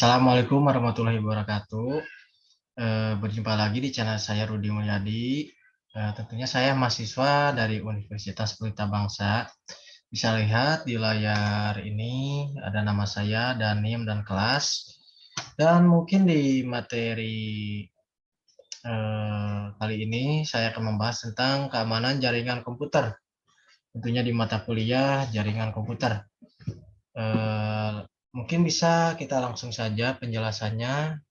Assalamualaikum warahmatullahi wabarakatuh. Berjumpa lagi di channel saya Rudi Mulyadi. Tentunya saya mahasiswa dari Universitas Pelita Bangsa. Bisa lihat di layar ini ada nama saya dan NIM dan kelas. Dan mungkin di materi kali ini saya akan membahas tentang keamanan jaringan komputer. Tentunya di mata kuliah jaringan komputer. Eh, Mungkin bisa kita langsung saja penjelasannya.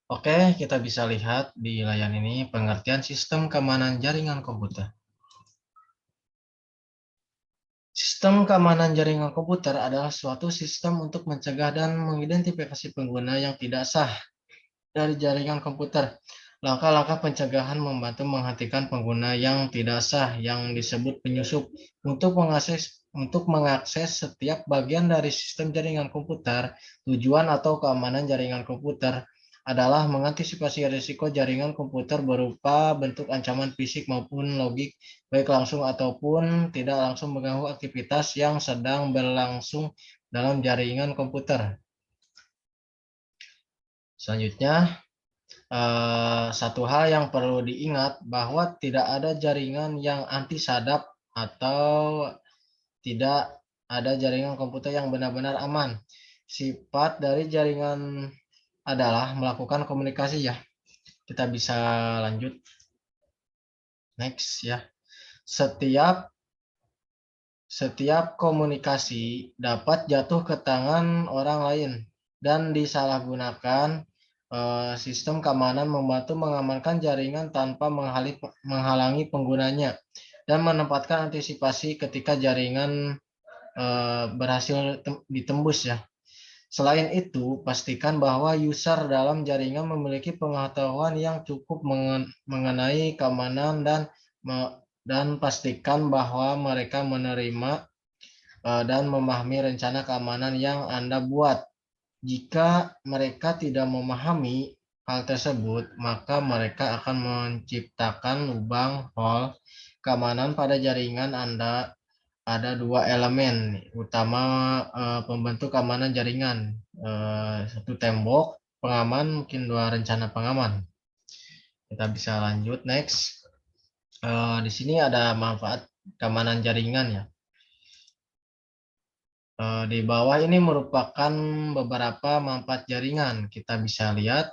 Oke, kita bisa lihat di layar ini pengertian sistem keamanan jaringan komputer. Sistem keamanan jaringan komputer adalah suatu sistem untuk mencegah dan mengidentifikasi pengguna yang tidak sah dari jaringan komputer. Langkah-langkah pencegahan membantu menghentikan pengguna yang tidak sah yang disebut penyusup untuk mengakses setiap bagian dari sistem jaringan komputer. Tujuan atau keamanan jaringan komputer adalah mengantisipasi risiko jaringan komputer berupa bentuk ancaman fisik maupun logik, baik langsung ataupun tidak langsung mengganggu aktivitas yang sedang berlangsung dalam jaringan komputer. Selanjutnya, satu hal yang perlu diingat bahwa tidak ada jaringan yang anti sadap atau tidak ada jaringan komputer yang benar-benar aman. Sifat dari jaringan adalah melakukan komunikasi ya. Kita bisa lanjut next ya. Setiap komunikasi dapat jatuh ke tangan orang lain dan disalahgunakan. Sistem keamanan membantu mengamankan jaringan tanpa menghalangi penggunanya dan menempatkan antisipasi ketika jaringan berhasil ditembus ya. Selain itu, pastikan bahwa user dalam jaringan memiliki pengetahuan yang cukup mengenai keamanan dan pastikan bahwa mereka menerima dan memahami rencana keamanan yang Anda buat. Jika mereka tidak memahami hal tersebut, maka mereka akan menciptakan lubang hole keamanan pada jaringan Anda. Ada dua elemen utama pembentuk keamanan jaringan. Satu tembok pengaman, mungkin dua rencana pengaman. Kita bisa lanjut next. Di sini ada manfaat keamanan jaringan ya. Di bawah ini merupakan beberapa manfaat jaringan. Kita bisa lihat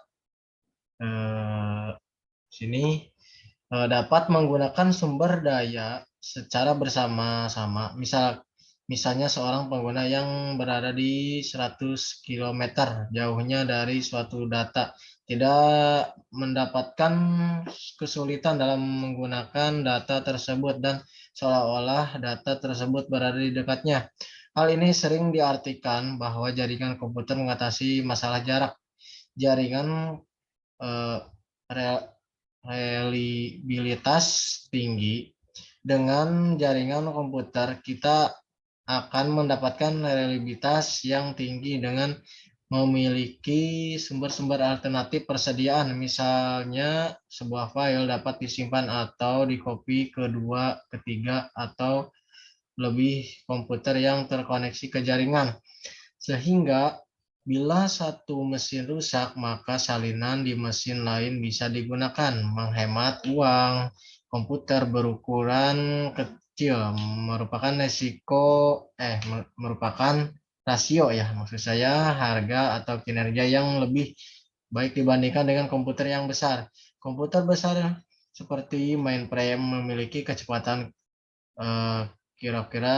sini dapat menggunakan sumber daya secara bersama-sama. Misalnya seorang pengguna yang berada di 100 km jauhnya dari suatu data tidak mendapatkan kesulitan dalam menggunakan data tersebut dan seolah-olah data tersebut berada di dekatnya. Hal ini sering diartikan bahwa jaringan komputer mengatasi masalah jarak. Jaringan eh, reliabilitas tinggi. Dengan jaringan komputer, kita akan mendapatkan reliabilitas yang tinggi dengan memiliki sumber-sumber alternatif persediaan. Misalnya, sebuah file dapat disimpan atau dikopi ke dua, ketiga, atau lebih komputer yang terkoneksi ke jaringan. Sehingga bila satu mesin rusak, maka salinan di mesin lain bisa digunakan. Menghemat uang, komputer berukuran kecil merupakan rasio ya, maksud saya harga atau kinerja yang lebih baik dibandingkan dengan komputer yang besar. Komputer besar seperti mainframe memiliki kecepatan eh, kira-kira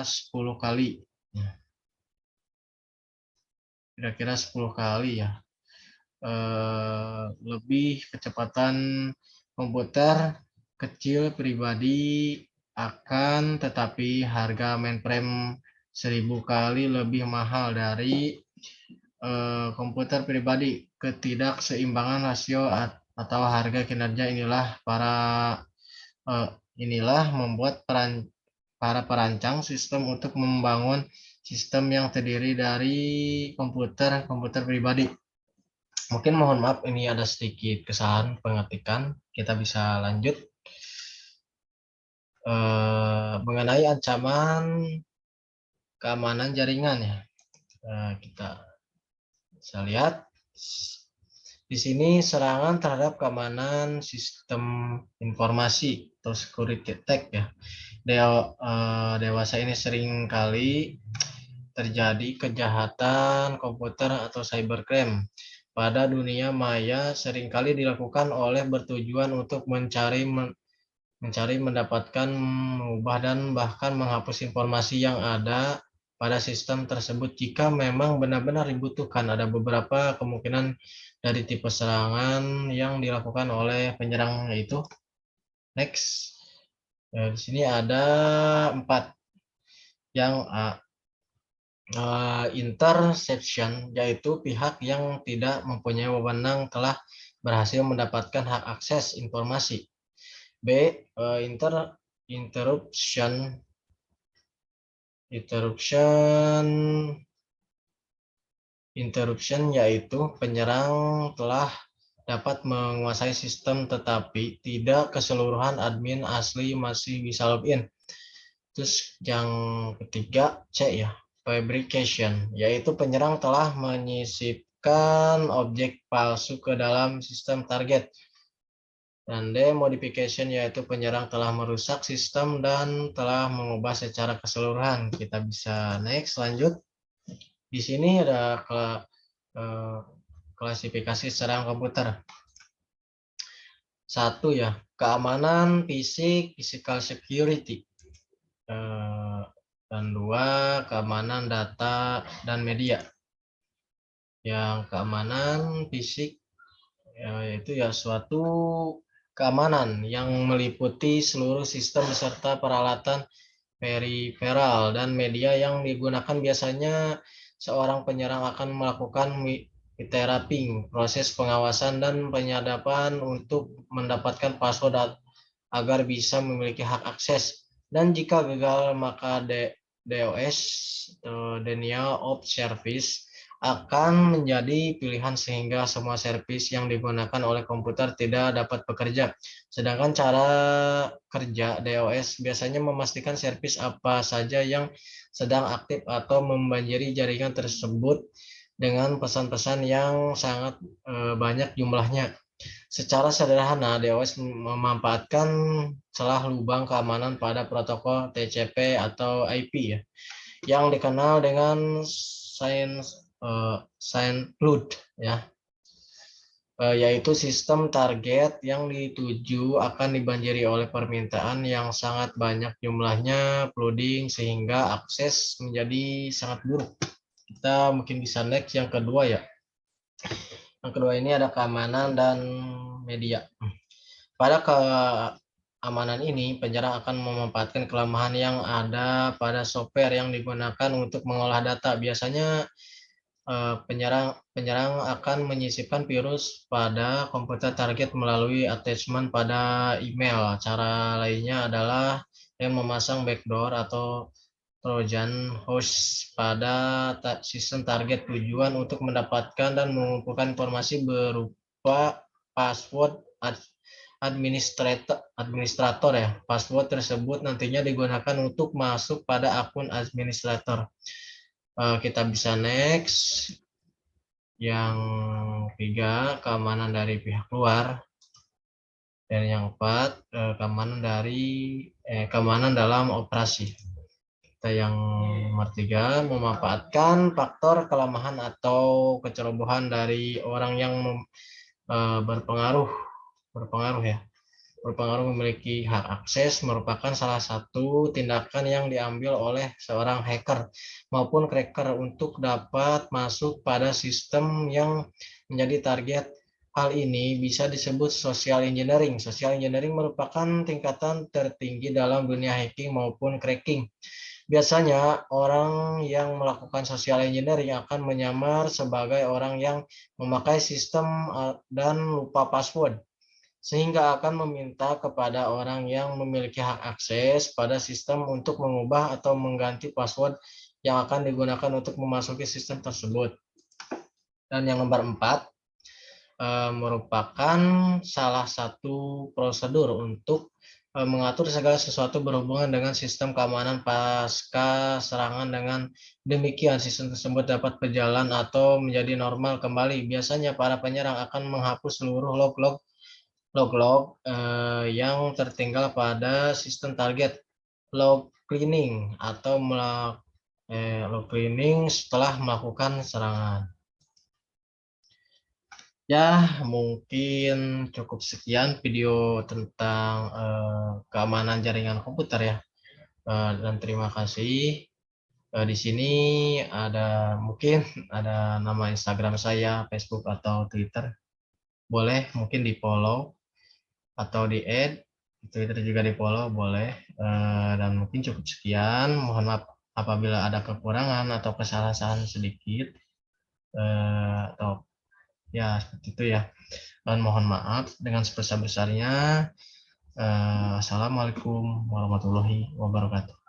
10 kali. Kira-kira 10 kali ya. Lebih kecepatan komputer kecil pribadi tetapi harga mainframe 1000 kali lebih mahal dari komputer pribadi. Ketidakseimbangan rasio atau harga kinerja inilah membuat para perancang sistem untuk membangun sistem yang terdiri dari komputer pribadi. Mungkin mohon maaf ini ada sedikit kesalahan pengetikan. Kita bisa lanjut. mengenai ancaman keamanan jaringan ya. Kita bisa lihat di sini serangan terhadap keamanan sistem informasi atau security attack ya. Dewasa ini sering kali terjadi kejahatan komputer atau cybercrime. Pada dunia maya seringkali dilakukan oleh bertujuan untuk mencari, mendapatkan, mengubah, dan bahkan menghapus informasi yang ada pada sistem tersebut jika memang benar-benar dibutuhkan. Ada beberapa kemungkinan dari tipe serangan yang dilakukan oleh penyerang, yaitu next. Di sini ada 4. Yang interception, yaitu pihak yang tidak mempunyai wewenang telah berhasil mendapatkan hak akses informasi. B. Interruption. Interruption yaitu penyerang telah dapat menguasai sistem tetapi tidak keseluruhan admin asli masih bisa login. Terus yang ketiga C ya, fabrication, yaitu penyerang telah menyisipkan objek palsu ke dalam sistem target. Dan D, modification, yaitu penyerang telah merusak sistem dan telah mengubah secara keseluruhan. Kita bisa next, lanjut. Di sini ada klasifikasi serangan komputer. 1 ya, keamanan fisik, physical security. Dan 2, keamanan data dan media. Yang keamanan fisik yaitu ya suatu keamanan yang meliputi seluruh sistem beserta peralatan periferal dan media yang digunakan. Biasanya seorang penyerang akan melakukan iteraping, proses pengawasan dan penyadapan untuk mendapatkan password agar bisa memiliki hak akses. Dan jika gagal, maka DOS Denial of Service akan menjadi pilihan sehingga semua servis yang digunakan oleh komputer tidak dapat bekerja. Sedangkan cara kerja DOS biasanya memastikan servis apa saja yang sedang aktif atau membanjiri jaringan tersebut dengan pesan-pesan yang sangat banyak jumlahnya. Secara sederhana, DOS memanfaatkan celah lubang keamanan pada protokol TCP atau IP ya, yang dikenal dengan signed ya, yaitu sistem target yang dituju akan dibanjiri oleh permintaan yang sangat banyak jumlahnya, flooding, sehingga akses menjadi sangat buruk. Kita mungkin bisa next yang kedua ya. Yang kedua ini ada keamanan dan media. Pada keamanan ini, penyerang akan memanfaatkan kelemahan yang ada pada software yang digunakan untuk mengolah data. Biasanya penyerang akan menyisipkan virus pada komputer target melalui attachment pada email. Cara lainnya adalah yang memasang backdoor atau Trojan host pada sistem target tujuan untuk mendapatkan dan mengumpulkan informasi berupa password administrator ya. Password tersebut nantinya digunakan untuk masuk pada akun administrator. Kita bisa next. Yang ketiga, keamanan dari pihak luar. Dan yang keempat, keamanan dalam operasi. Yang nomor 3, memanfaatkan faktor kelemahan atau kecerobohan dari orang yang berpengaruh memiliki hak akses merupakan salah satu tindakan yang diambil oleh seorang hacker maupun cracker untuk dapat masuk pada sistem yang menjadi target. Hal ini bisa disebut social engineering. Social engineering merupakan tingkatan tertinggi dalam dunia hacking maupun cracking. Biasanya orang yang melakukan social engineering akan menyamar sebagai orang yang memakai sistem dan lupa password, sehingga akan meminta kepada orang yang memiliki hak akses pada sistem untuk mengubah atau mengganti password yang akan digunakan untuk memasuki sistem tersebut. Dan yang nomor 4 merupakan salah satu prosedur untuk mengatur segala sesuatu berhubungan dengan sistem keamanan pasca serangan. Dengan demikian, sistem tersebut dapat berjalan atau menjadi normal kembali. Biasanya para penyerang akan menghapus seluruh log-log yang tertinggal pada sistem target. Log cleaning atau log cleaning setelah melakukan serangan. Ya, mungkin cukup sekian video tentang keamanan jaringan komputer ya. Dan terima kasih. Di sini mungkin ada nama Instagram saya, Facebook atau Twitter. Boleh mungkin di-follow atau di-add. Twitter juga di-follow boleh. Dan mungkin cukup sekian. Mohon maaf apabila ada kekurangan atau kesalahan sedikit. Atau ya seperti itu ya. Dan mohon maaf dengan sebesar-besarnya. Assalamualaikum warahmatullahi wabarakatuh.